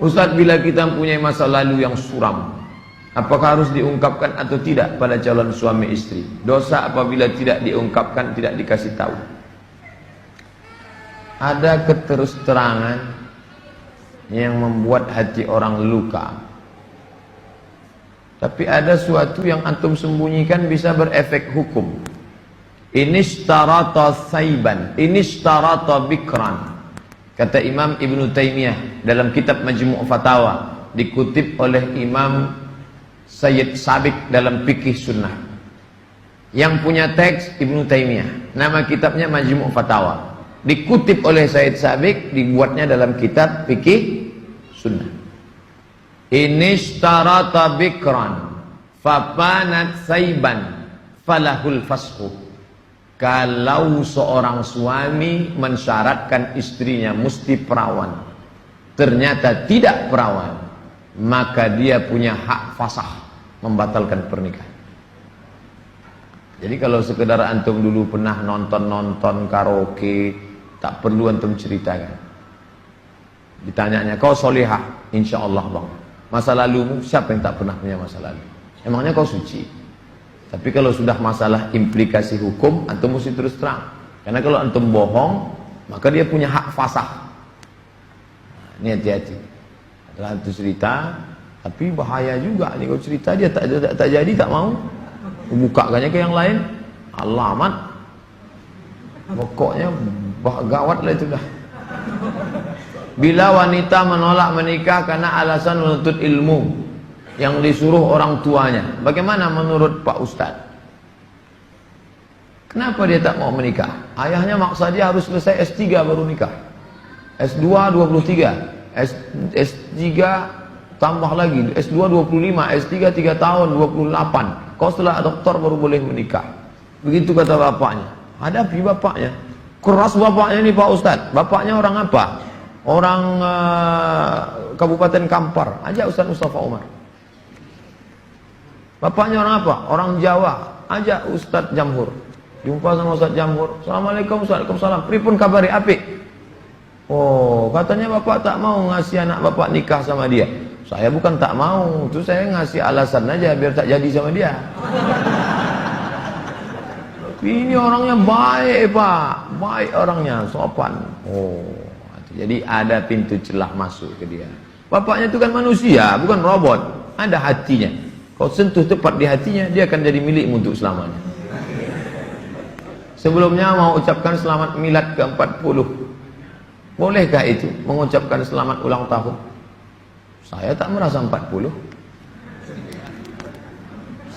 Ustaz, bila kita mempunyai masa lalu yang suram, apakah harus diungkapkan atau tidak pada calon suami istri? Dosa apabila tidak diungkapkan, tidak dikasih tahu. Ada keterus-terangan yang membuat hati orang luka. Tapi ada suatu yang antum sembunyikan bisa berefek hukum. Inishtarata saiban, inishtarata bikran. Kata Imam Ibn Taymiyah dalam kitab Majmu' Fatawa, dikutip oleh Imam Sayyid Sabiq dalam Fikih Sunnah. Yang punya teks Ibn Taymiyah, nama kitabnya Majmu' Fatawa. Dikutip oleh Sayyid Sabiq, dibuatnya dalam kitab Fikih Sunnah. Inishtarata bikran fapanat saiban falahul fasqu. Kalau seorang suami mensyaratkan istrinya mesti perawan, ternyata tidak perawan, maka dia punya hak fasakh, membatalkan pernikahan. Jadi kalau sekedar antum dulu pernah nonton karaoke, tak perlu antum ceritakan. Ditanyanya, kau solihah? Insya Allah bang. Masa lalumu, siapa yang tak pernah punya masa lalu? Emangnya kau suci? Tapi kalau sudah masalah implikasi hukum, antum mesti terus terang. Karena kalau antum bohong, maka dia punya hak fasakh. Nah, ini hati-hati. Adalah itu cerita, tapi bahaya juga. Ini kau cerita dia tak jadi, tak mau. Bukakannya ke yang lain, alamat. Pokoknya gawat lah itu dah. Bila wanita menolak menikah karena alasan menuntut ilmu yang disuruh orang tuanya, bagaimana menurut Pak Ustadz? Kenapa dia tak mau menikah? Ayahnya maksa dia harus selesai S3 baru nikah. S2 23, S3 tambah lagi, S2 25, S3 3 tahun 28. Kau setelah doktor baru boleh menikah. Begitu kata bapaknya. Hadapi bapaknya. Keras bapaknya nih Pak Ustadz. Bapaknya orang apa? Orang Kabupaten Kampar. Ajak Ustadz Mustafa Umar. Bapaknya orang apa? Orang Jawa. Ajak Ustadz Jamhur. Jumpa sama Ustadz Jamhur. Assalamualaikum, Waalaikumsalam. Pripun kabari apik? Oh, katanya bapak tak mau ngasih anak bapak nikah sama dia. Saya bukan tak mau, itu saya ngasih alasan aja biar tak jadi sama dia. Ini orangnya baik Pak, baik orangnya, sopan. Oh, jadi ada pintu celah masuk ke dia. Bapaknya itu kan manusia, bukan robot. Ada hatinya. Kau sentuh tepat di hatinya, dia akan jadi milikmu untuk selamanya. Sebelumnya mau ucapkan selamat milad ke-40. Bolehkah itu mengucapkan selamat ulang tahun? Saya tak merasa 40.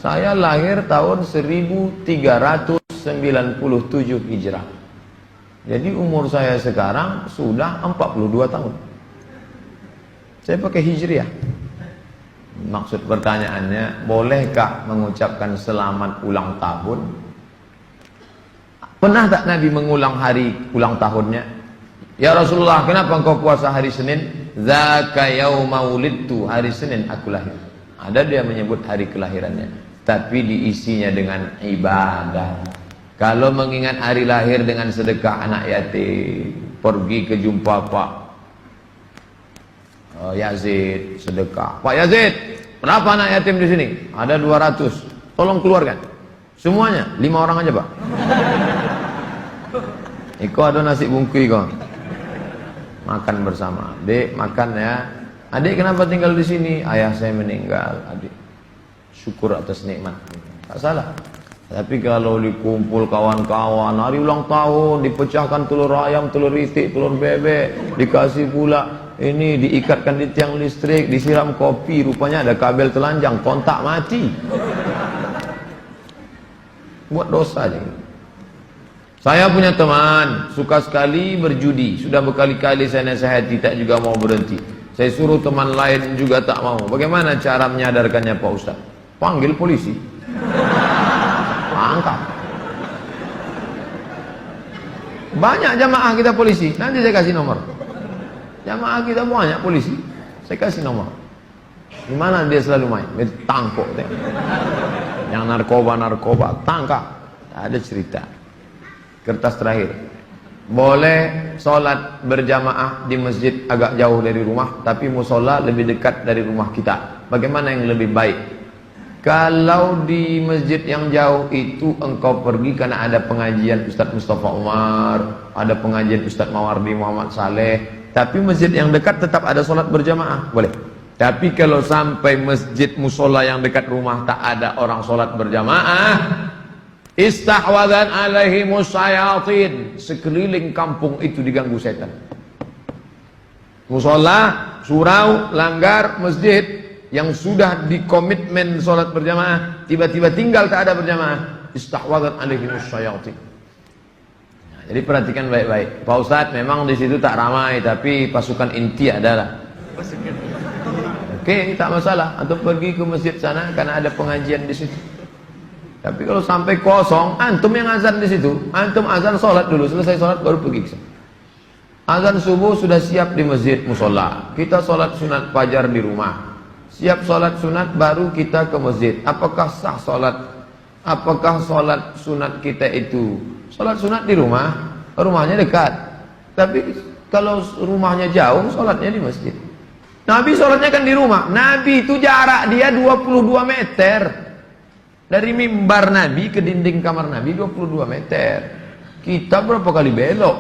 Saya lahir tahun 1397 Hijrah. Jadi umur saya sekarang sudah 42 tahun. Saya pakai Hijriah. Maksud pertanyaannya, bolehkah mengucapkan selamat ulang tahun? Pernah tak Nabi mengulang hari ulang tahunnya? Ya Rasulullah, kenapa engkau puasa hari Senin? Dzaka yauma wulidtu, hari Senin aku lahir. Ada dia menyebut hari kelahirannya, tapi diisinya dengan ibadah. Kalau mengingat hari lahir dengan sedekah anak yatim, pergi ke jumpa Pak Yazid, sedekah. Pak Yazid, berapa anak yatim di sini? Ada 200. Tolong keluarkan. Semuanya, 5 orang aja, Pak. Iko ada nasi bungkui kok. Makan bersama. Dek, makan ya. Adik kenapa tinggal di sini? Ayah saya meninggal, adik. Syukur atas nikmat. Tak salah. Tapi kalau dikumpul kawan-kawan, hari ulang tahun, dipecahkan telur ayam, telur itik, telur bebek, dikasih pula ini, diikatkan di tiang listrik, disiram kopi, rupanya ada kabel telanjang, kontak mati. Buat dosa aja. Saya punya teman, suka sekali berjudi. Sudah berkali-kali saya nasihati, tak juga mau berhenti. Saya suruh teman lain juga tak mau. Bagaimana cara menyadarkannya Pak Ustaz? Panggil polisi. Angkat. Banyak jamaah kita polisi. Nanti saya kasih nomor. Jamaah kita banyak polisi. Saya kasih nomor. Di mana dia selalu main? Dia tangkap. Yang narkoba tangkap. Ada cerita. Kertas terakhir. boleh sholat berjamaah di masjid agak jauh dari rumah, tapi musola lebih dekat dari rumah kita. Bagaimana yang lebih baik? Kalau di masjid yang jauh itu engkau pergi karena ada pengajian Ustadz Mustafa Umar, ada pengajian Ustadz Mawardi Muhammad Saleh, tapi masjid yang dekat tetap ada sholat berjamaah, boleh. Tapi kalau sampai masjid musola yang dekat rumah tak ada orang sholat berjamaah, istahwadan alaihimus syayatin, sekeliling kampung itu diganggu setan. Musola, surau, langgar, masjid yang sudah dikomitmen sholat berjamaah, tiba-tiba tinggal tak ada berjamaah, istahwadan alaihimus syayatin. Nah, jadi perhatikan baik-baik. Pak Ustadz, memang di situ tak ramai, tapi pasukan inti adalah. Oke, tak masalah. Antum pergi ke masjid sana karena ada pengajian di situ. Tapi kalau sampai kosong, antum yang azan di situ, antum azan sholat dulu, selesai sholat baru pergi ke sana. Azan subuh sudah siap di masjid musola. Kita sholat sunat fajar di rumah. Siap sholat sunat baru kita ke masjid. Apakah sah sholat? Apakah sholat sunat kita itu sholat sunat di rumah? Rumahnya dekat. Tapi kalau rumahnya jauh, sholatnya di masjid. Nabi sholatnya kan di rumah. Nabi itu jarak dia 22 meter. Dari mimbar Nabi ke dinding kamar Nabi 22 meter. Kita berapa kali belok?